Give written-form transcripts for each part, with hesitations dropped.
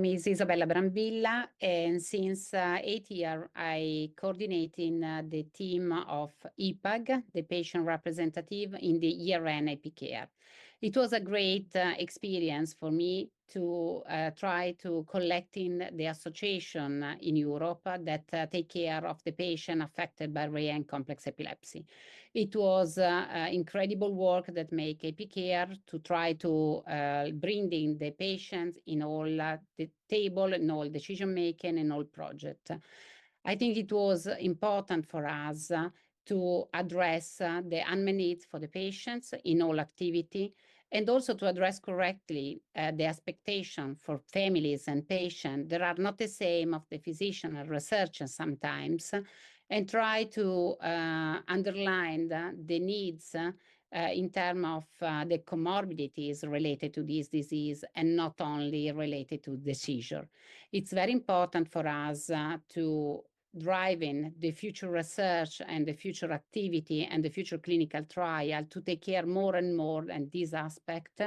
name is Isabella Brambilla, and since 8 years, I coordinating the team of ePAG, the patient representative in the year-end EpiCARE. It was a great experience for me to try to collecting the association in Europe that take care of the patient affected by rare and complex epilepsy. It was incredible work that make EpiCARE to try to bring in the patients in all the table, in all decision making, and all project. I think it was important for us to address the unmet needs for the patients in all activity, and also to address correctly the expectation for families and patients that are not the same of the physician and researcher sometimes, and try to underline the needs in terms of the comorbidities related to this disease and not only related to the seizure. It's very important for us to driving the future research and the future activity and the future clinical trial to take care more and more in this aspect,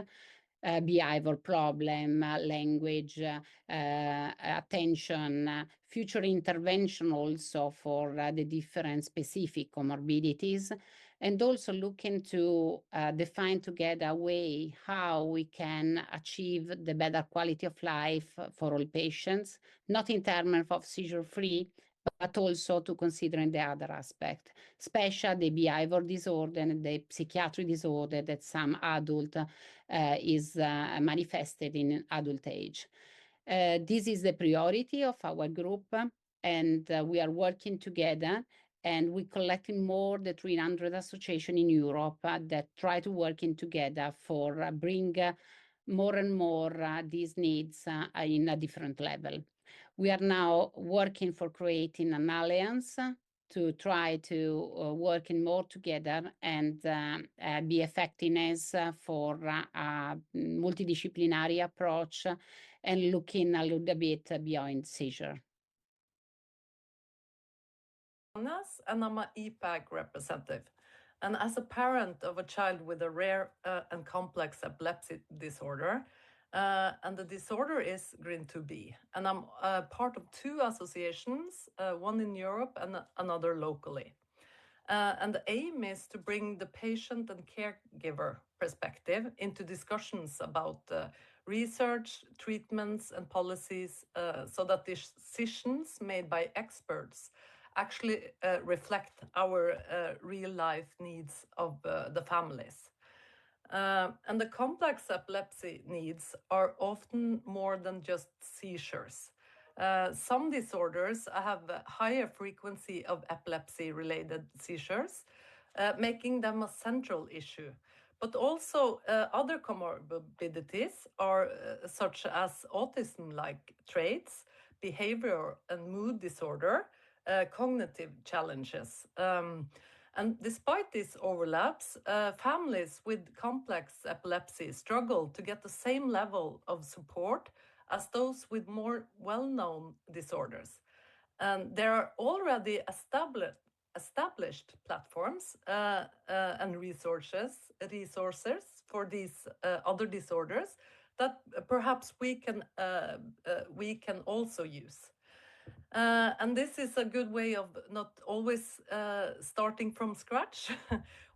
behavioral problem, language, attention, future intervention also for the different specific comorbidities, and also looking to define together a way how we can achieve the better quality of life for all patients, not in terms of seizure-free, but also to considering the other aspect, especially the behavioral disorder and the psychiatric disorder that some adult is manifested in adult age. This is the priority of our group, and we are working together, and we're collecting more than 300 associations in Europe that try to working together for bring more and more these needs in a different level. We are now working for creating an alliance to try to working more together and be effectiveness for a multidisciplinary approach and looking a little bit beyond seizure. And I'm an ePAG representative. And as a parent of a child with a rare and complex epilepsy disorder, and the disorder is green 2B. And I'm part of two associations, one in Europe and another locally. And the aim is to bring the patient and caregiver perspective into discussions about research, treatments, and policies so that decisions made by experts actually reflect our real-life needs of the families. And the complex epilepsy needs are often more than just seizures. Some disorders have a higher frequency of epilepsy-related seizures, making them a central issue. But also other comorbidities are such as autism-like traits, behavior and mood disorder, cognitive challenges. And despite these overlaps, families with complex epilepsy struggle to get the same level of support as those with more well-known disorders. And there are already established platforms and resources for these other disorders that perhaps we can also use. And this is a good way of not always starting from scratch.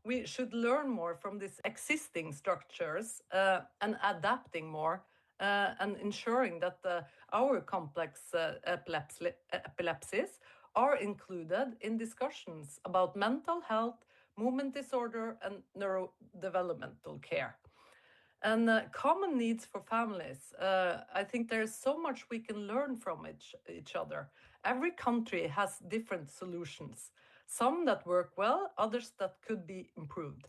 We should learn more from these existing structures and adapting more and ensuring that our complex epilepsies are included in discussions about mental health, movement disorder, and neurodevelopmental care. And common needs for families. I think there's so much we can learn from each other. Every country has different solutions, some that work well, others that could be improved.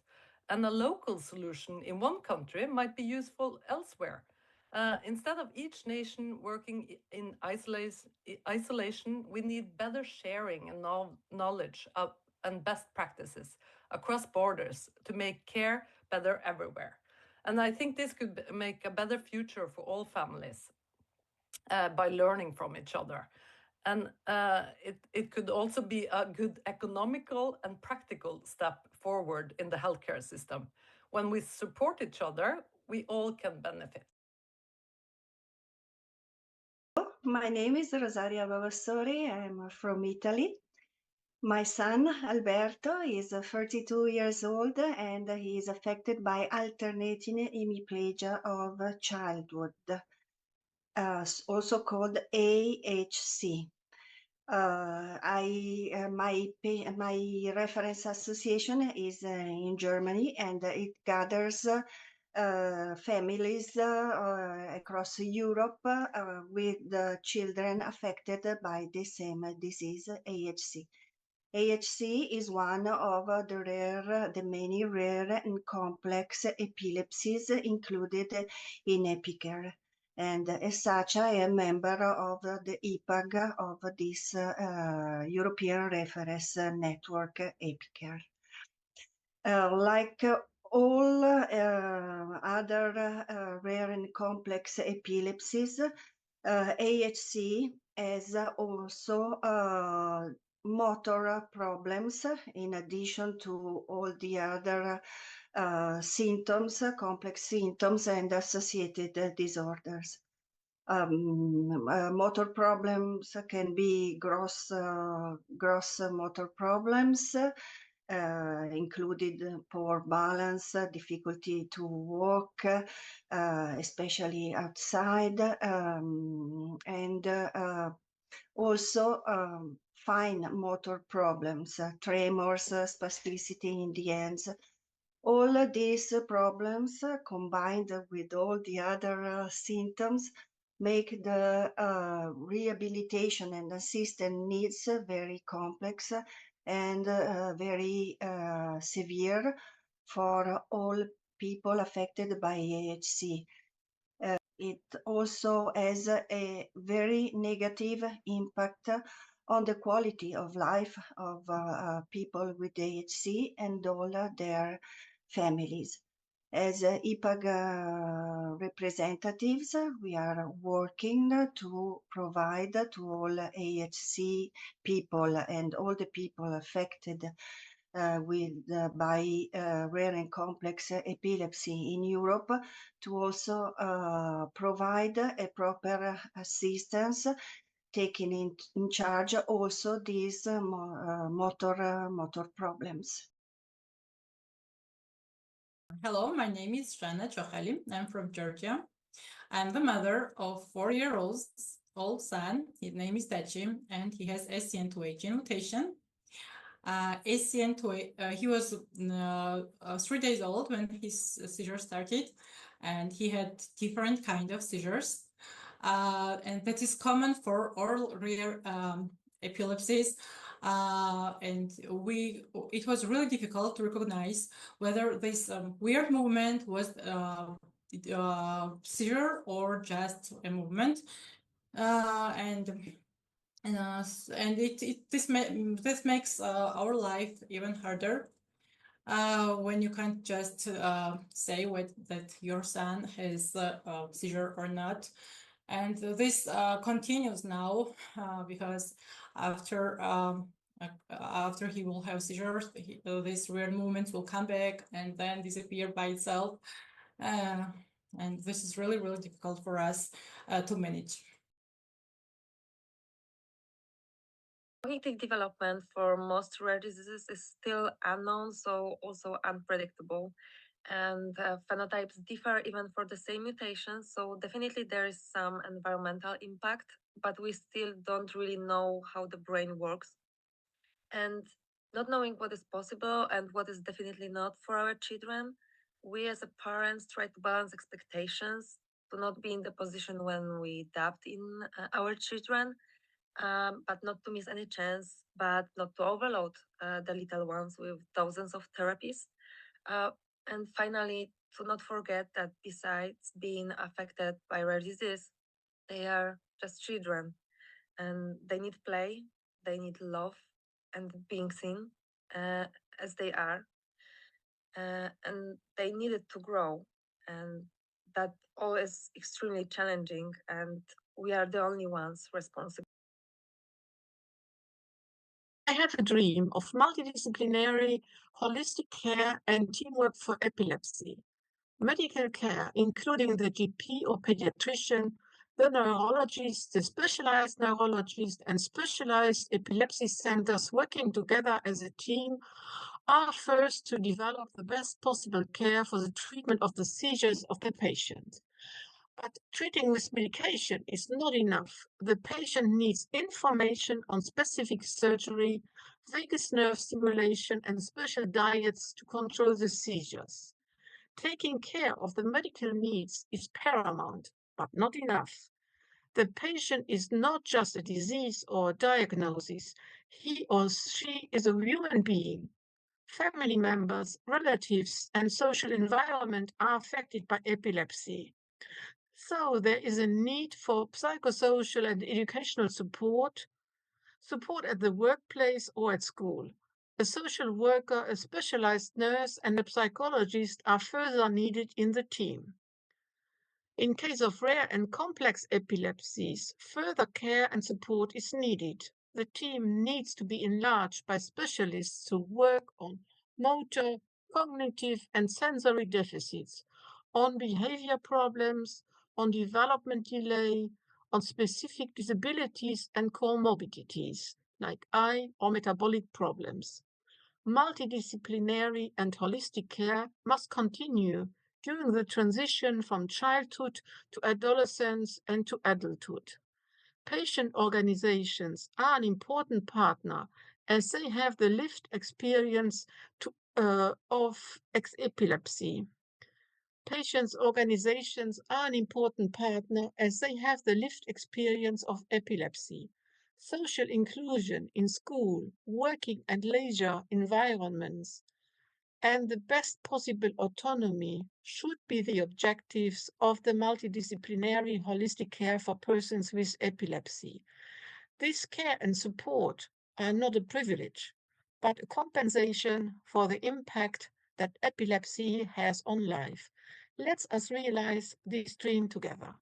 And a local solution in one country might be useful elsewhere. Instead of each nation working in isolation, we need better sharing and knowledge and best practices across borders to make care better everywhere. And I think this could make a better future for all families by learning from each other. And it could also be a good economical and practical step forward in the healthcare system. When we support each other, we all can benefit. My name is Rosaria Vavassori. I'm from Italy. My son Alberto is 32 years old and he is affected by alternating hemiplegia of childhood, also called AHC. My reference association is in Germany, and it gathers families across Europe with children affected by the same disease, AHC. AHC is one of the many rare and complex epilepsies included in EpiCARE. And as such, I am a member of the ePAG of this European reference network, EpiCARE. Like all other rare and complex epilepsies, AHC has also motor problems in addition to all the other symptoms, complex symptoms and associated disorders. Motor problems can be gross motor problems, included poor balance, difficulty to walk, especially outside, and also fine motor problems, tremors, spasticity in the hands. All these problems, combined with all the other symptoms, make the rehabilitation and assistance needs very complex and very severe for all people affected by AHC. It also has a very negative impact on the quality of life of people with AHC and all their families. As ePAG representatives, we are working to provide to all AHC people and all the people affected by rare and complex epilepsy in Europe to also provide a proper assistance, taking in charge also these motor problems. Hello, my name is Shana Chokhali. I'm from Georgia. I'm the mother of 4-year-old son. His name is Tachi, and he has SCN2A gene mutation. SCN2A, he was 3 days old when his seizure started, and he had different kind of seizures. And that is common for all rare epilepsies. And it was really difficult to recognize whether this weird movement was seizure or just a movement. This makes our life even harder when you can't just say that your son has a seizure or not. And this continues now because after he will have seizures, these weird movements will come back and then disappear by itself. And this is really, really difficult for us to manage. Cognitive development for most rare diseases is still unknown, so also unpredictable. And phenotypes differ even for the same mutation, so definitely there is some environmental impact, but we still don't really know how the brain works. And not knowing what is possible and what is definitely not for our children, we as a parents try to balance expectations to not be in the position when we doubt in our children, but not to miss any chance, but not to overload the little ones with thousands of therapies. And finally, to not forget that besides being affected by rare disease, they are just children and they need play, they need love and being seen as they are. And they needed to grow, and that all is extremely challenging, and we are the only ones responsible. I have a dream of multidisciplinary, holistic care and teamwork for epilepsy. Medical care, including the GP or pediatrician, The neurologists, the specialized neurologists, and specialized epilepsy centers working together as a team are first to develop the best possible care for the treatment of the seizures of the patient. But treating with medication is not enough. The patient needs information on specific surgery, vagus nerve stimulation, and special diets to control the seizures. Taking care of the medical needs is paramount, but not enough. The patient is not just a disease or a diagnosis. He or she is a human being. Family members, relatives, and social environment are affected by epilepsy. So there is a need for psychosocial and educational support at the workplace or at school. A social worker, a specialized nurse, and a psychologist are further needed in the team. In case of rare and complex epilepsies, further care and support is needed. The team needs to be enlarged by specialists who work on motor, cognitive, and sensory deficits, on behavior problems, on development delay, on specific disabilities and comorbidities, like eye or metabolic problems. Multidisciplinary and holistic care must continue during the transition from childhood to adolescence and to adulthood. Patient organizations are an important partner as they have the lived experience of epilepsy. Patients' organizations are an important partner as they have the lived experience of epilepsy. Social inclusion in school, working, and leisure environments, and the best possible autonomy should be the objectives of the multidisciplinary holistic care for persons with epilepsy. This care and support are not a privilege, but a compensation for the impact that epilepsy has on life. Let us realize this dream together.